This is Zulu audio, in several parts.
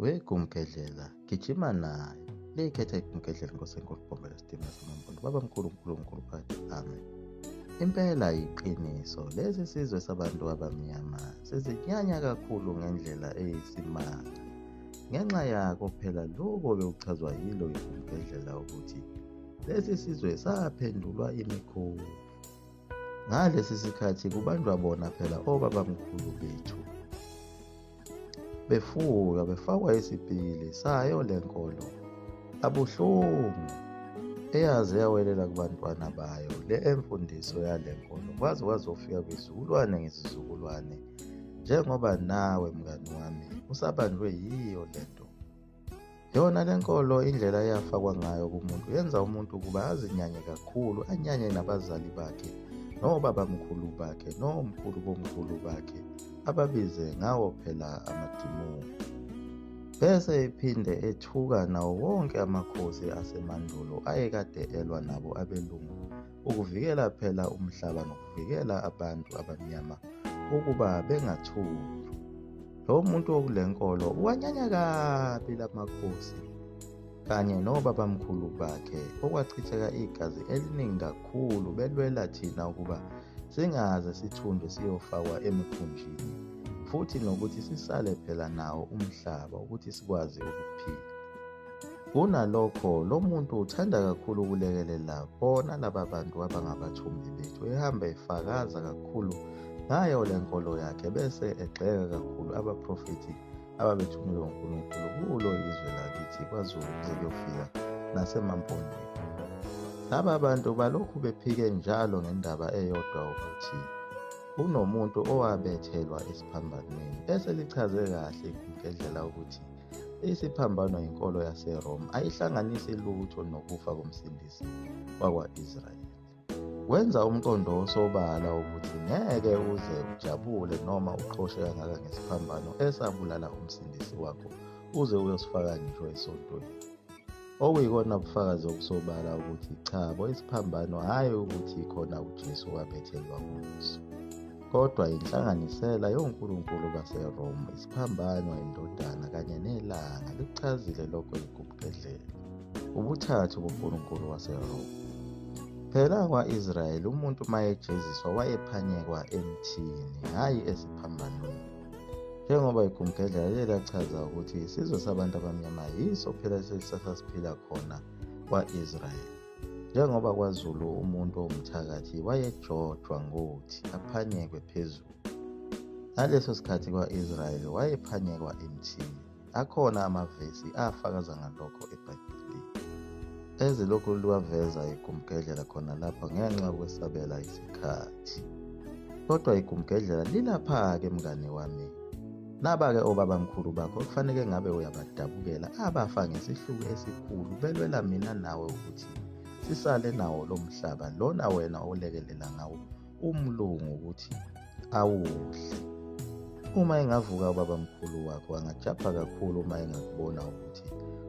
Wegumgedlela gijima nayo liyikhetha igumgedlela Nkosi enkulu Bombela Sitimela Samampunge Baba mkhulu uNkulunkulu phakathi amen. Impela yiqiniso lesi sizwe sabantu abamnyama sizinyanya kakhulu ngendlela eyisimanga. Ngenxa yako phela lokho bekuchazwa yilo igumgedlela ukuthi lesi sizwe saphendulwa imikhulu. Ngalesi sikhathi kubanjwa bona phela obabamkhulu bethu befuka befakwa isipili sayo lenkolo abuhlungu eyaze yawelela kubantwana bayo le emfundiso yalenkolo kwaze kwazofika kwizizukulwane ngezizukulwane njengoba nawe mngani wami usabanjwe yiyo lento. Yona lenkolo indlela eyafakwa ngayo kumuntu yenza umuntu ukuba azinyanye kakhulu, anyanye nabazali bakhe nobabamkhulu bakhe nomkhulu bomkhulu bakhe ababize ngawo phela amadimoni. Bese iphinde ethuka nawo wonke amakhosi asemandulo ayekade elwa nabo abelungu ukuvikela phela umhlaba nokuvikela abantu abamnyama ukuba bengathuli. Lo muntu wokulenkolo uwanyanya kabi lamakhosi kanye nobabamkhulu bakhe okwachitheka igazi eliningi kakhulu belwela thina ukuba singaze sithunjwe siyofakwa emikhunjini futhi nokuthi sisale phela nawo umhlaba ukuthi sikwazi ukuphila. Kunalokho lo muntu uthanda kakhulu ukulekelela bona laba bantu abangabathumbi bethu ehamba efakaza kakhulu ngayo lenkolo yakhe bese egxeka kakhulu abaprofethi ababethunyelwe uNkulunkulu kulo izwe lakithi kwaZulu kuze kuyofika nasemampondweni. Laba bantu balokhu bephike njalo ngendaba eyodwa ukuthi kunomuntu owabethelwa esiphambanweni eselichaze kahle igumgedlela ukuthi isiphambano yinkolo yaseRoma ayihlanganisi lutho nokufa komsindisi wakwa-Israyeli. Wenza umqondo osobala ukuthi ngeke uze ujabule noma uqhoshe kangaka ngesiphambano esabulala umsindisi wakho uze uyosifaka ngisho esontweni. Okuyikona bufakazi obusobala ukuthi cha isiphambano hhayi ukuthi khona uJesu wabethelwa kuso, kodwa inhlanganisela yonkulunkulu baseRoma, isiphambano, indodana kanye nelanga. Likuchazile lokho igumgedlela, ubuthathu bonkulunkulu waseRoma. Phela kwa-Israyeli umuntu mayejeziswa wayephanyekwa emthini hhayi esiphambanweni. Njengoba igumgedlela liyachaza ukuthi isizwe sabantu abamnyama yiso phela sasiphila khona kwa-Israyeli. Njengoba kwaZulu umuntu ongumthakathi wayejojwa ngothi aphanyekwe phezulu, ngaleso sikhathi kwa-Israyeli wayephanyekwa emthini. Akhona amavesi afakaza ngalokho eBhayibhelini ezilokhu liwaveza igumgedlela khona lapha ngenxa yokwesabela isikhathi. Kodwa igumgedlela lilapha-ke mngani wami. Naba-ke obabamkhulu bakho kufanele ngabe uyabadabukela abafa ngesihluku esikhulu belwela mina nawe ukuthi sisale nawo lo mhlaba lona wena olekelela ngawo umlungu ukuthi awudle. Uma engavuka ubabamkhulu wakho angajabha kakhulu uma engakubona ukuthi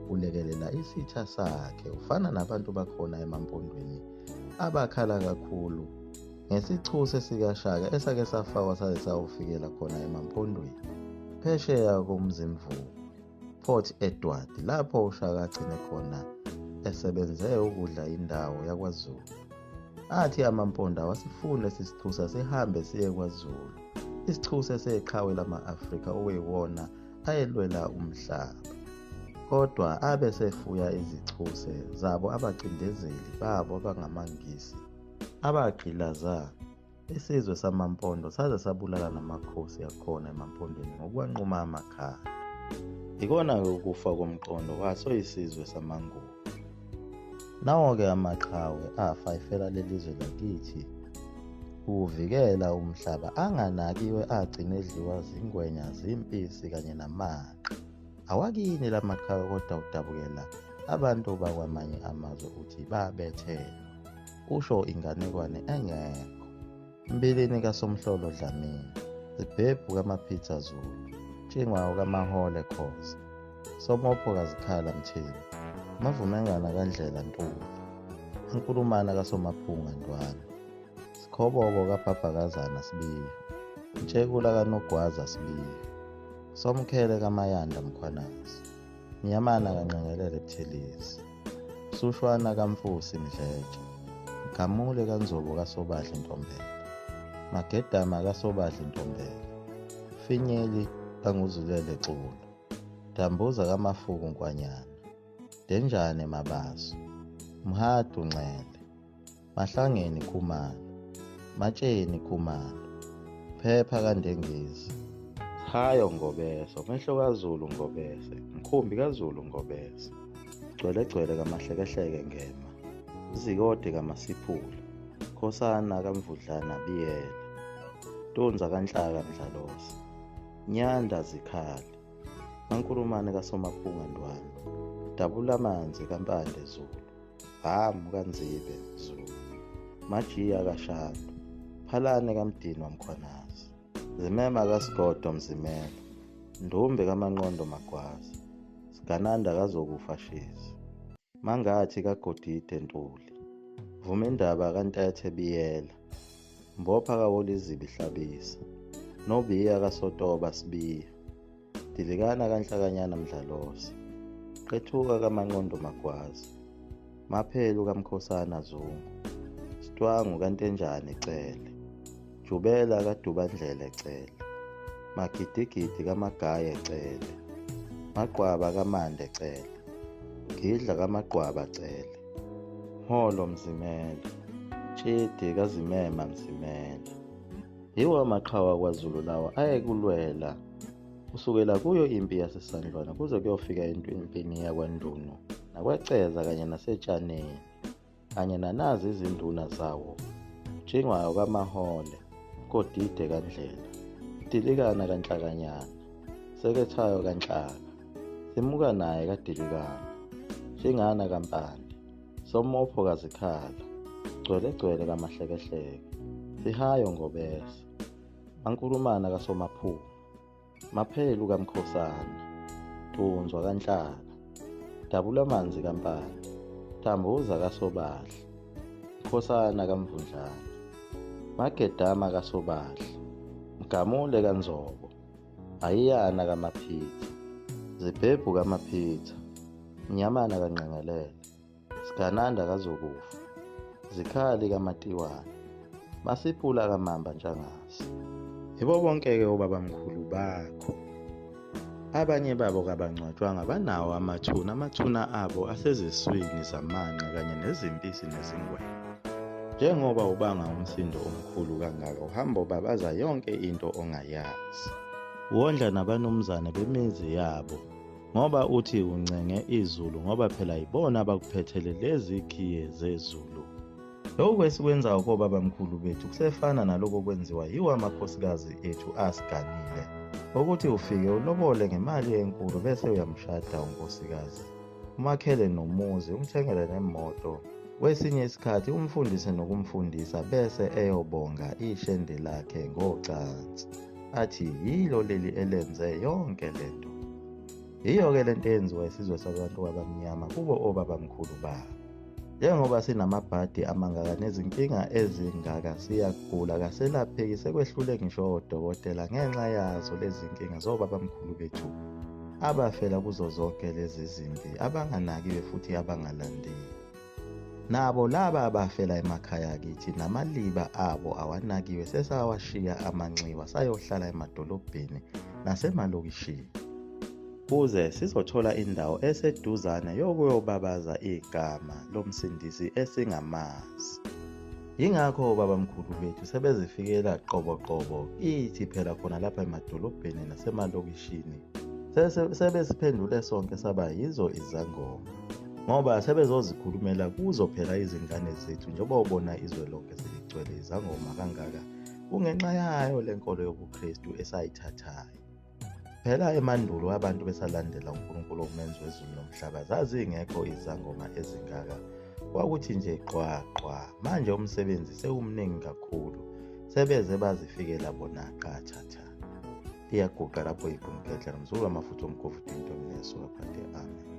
ulekelela isitha sakhe. Ufana nabantu bakhona emampondweni abakhala kakhulu ngesichuse sikaShaka esake safakwa saze sawufikela khona emampondweni phesheya komzimvubu, Port Edward, lapho uShaka agcine khona esebenze ukudla indawo yakwaZulu. Athi amamponda wasifuna lesisithusa sihambe siye kwaZulu, isithuse seqhawe lama-Afrika okuyiwona ayelwela umhlaba. Kodwa abe sefuya izichuse zabo abacindezeli babo abangamaNgisi abagqilaza isizwe samampondo saze sabulala namakhosi akhona emampondweni ngokwanquma amakhaya. Ikona-ke ukufa komqondo kwaso isizwe samaNgubo. Nawo-ke amaqhawe afa efela lelizwe lakithi ukuvikela umhlaba anganakiwe agcine edliwa zingwenya, zimpisi kanye namaqha. Awakini la maqhawe kodwa udabukela abantu bakwamanye amazwe ukuthi babethelwa, usho inganekwane engekho. Mbilini kaSomhlolo Dlamini, Zibhebhu kaMapitsa Zulu, Tshingwayo kaMahole Khoza, Somopho kaZikhala Mthembu, Mavumengana kaNdlela Ntuli, Enkulumana kaSomaphunga Ndwana, Sikhobobo kaBhabhakazana Sibiya, Ntshekula kaNogwaza Sibiya, Somkhele kaMayanda Mkhwanazi, Mnyamana kaNgqengelele Buthelezi, Sushwana kaMfusi Mdletshe, Gamule kaNzobo kaSobadla Ntombela, Magedama kaSobadla Ntombela, Finyeli kaNguzulele Xulu, Dambuza kaMafuku Nkwanyana, Denjane Mabaso, Mhadu Nxele, Mahlangeni Khumalo, Matsheni Khumalo, Phepha kaNdengezi, Hayo Ngobeso, Mehlo kaZulu Ngobese, Mkhumbi kaZulu Ngobese, Gcwelegcwele kaMahlekehleke Ngema, Zikode kaMasiphula, Khosana kaMvudlana Biyela, Tonza kaNhlaka Mdlalosi, Nyanda Zikhali, Mankulumane kaSomaphunga Ndwana, Dabula Manzi kaMpande Zulu, Bhamu kaNzibe Zulu, Majiya kaShado, Phalane kaMdinwa Mkhwanazi, Zimema kaSigodo Mzimelo, Ndumbe kaManqondo Magwazi, Sigananda kaZokufa Shezi, Mangathi kaGodide Ntuli, Vumendaba kaNtethe Biyela, Mbopha kaWolizibi Hlabisa, Nobiya kaSotoba Sibiya, Dilikana kaNhlakanyana Mdlalosi, Qethuka kaManqondo Magwazi, Maphelu kaMkhosana Zungu, Sitwangu kaNtenjane Cele, Jubela kaDubandlele Cele, Magidigidi kaMagaye Cele, Maqwaba kaMande Cele, Gidla kaMaqwaba Cele, Mholo Mzimela, Tshidi kaZimema Mzimela. Yiwo amaqhawe kwaZulu lawa ayekulwela kusukela kuyo impi yaseSandlwana kuze kuyofika empini yakwaNdunu nakwaCeza kanye naseTshaneni, kanye nanazi izinduna zawo, Mjingwayo kaMahole, Godide kaNdlela, Dilikana kaNhlakanyana, Sekethayo kaNhlaka, Simuka naye kaDilikana, Shingana kaMpande, Somopho kaZikhala, Gcwelegcwele kaMahlekehleke, Sihayo Ngobese, Mankulumana kaSomaphunga, Maphelu kaMkhosana, Tunzwa kaNhlaka, Dabula Manzi kaMpande, Dambuza kaSobadla, Mkhosana kaMvundlana, Magedama kaSobadla, Mgamule kaNzobo, Ayiyana kaMaphitha, Zibhebhu kaMaphitha, Mnyamana kaNgqengelele, Sigananda kaZokufa, Zikhali kaMatiwana, Masiphula kaMamba Ntshangase. Yibo bonke-ke obabamkhulu bakho. Abanye babo kabangcwatshwanga banawo amathuna abo aseziswini zamanqe kanye nezimpisi nezingwenya. Njengoba ubanga umsindo omkhulu kangaka uhamba ubabaza yonke into ongayazi. Wondla nabanumzane bemizi yabo ngoba uthi uncenge izulu ngoba phela yibona abakuphethele lezi khiye zezulu. Lokhu esikwenzayo kobabamkhulu bethu kusefana naloko kwenziwa yiwo amakhosikazi ethu asiganile, ukuthi ufike ulobole ngemali enkulu bese uyamshada unkosikazi, umakhele nomuzi, umthengele nemoto, kwesinye isikhathi umfundise nokumfundisa bese eyobonga ishende lakhe ngocansi, athi yilo leli elenze yonke lento. Yiyo-ke lento eyenziwa isizwe sabantu abamnyama kubo obabamkhulu babo. Njengoba sinamabhadi amangaka nezinkinga ezingaka siyagula kaselapheki sekwehlule ngisho odokotela ngenxa yazo lezi nkinga zobabamkhulu bethu abafela kuzo zonke lezi zimpi abanganakiwe futhi abangalandeli. Nabo laba abafela emakhaya kithi namaliba abo awanakiwe sesawashiya amanxiwa sayohlala emadolobheni nasemalokishini. Kuze sizothola indawo eseduzane yokuyobabaza igama lomsindisi esingamazi. Yingakho obabamkhulu bethu sebezifikela qoboqobo kithi phela khona lapha emadolobheni nasemalokishini. Sebesiphendule sonke saba yizo izangoma. Ngoba sebezozikhulumela kuzo phela izingane zethu njengoba ubona izwe lonke seligcwele izangoma kangaka. Kungenxa yayo lenkolo yobuKristu esayithathayo. Phela emandulo abantu besalandela uNkulunkulu umenzi wezulu nomhlaba zazingekho izangoma ezingaka. Kwakuthi nje qwa manje umsebenzi sewumningi kakhulu. Sebeze bazifikela bona qathatha. Iyaguqa lapho iGumgedla nomzulu amafutha omkhovu into nesuka phande. Amen.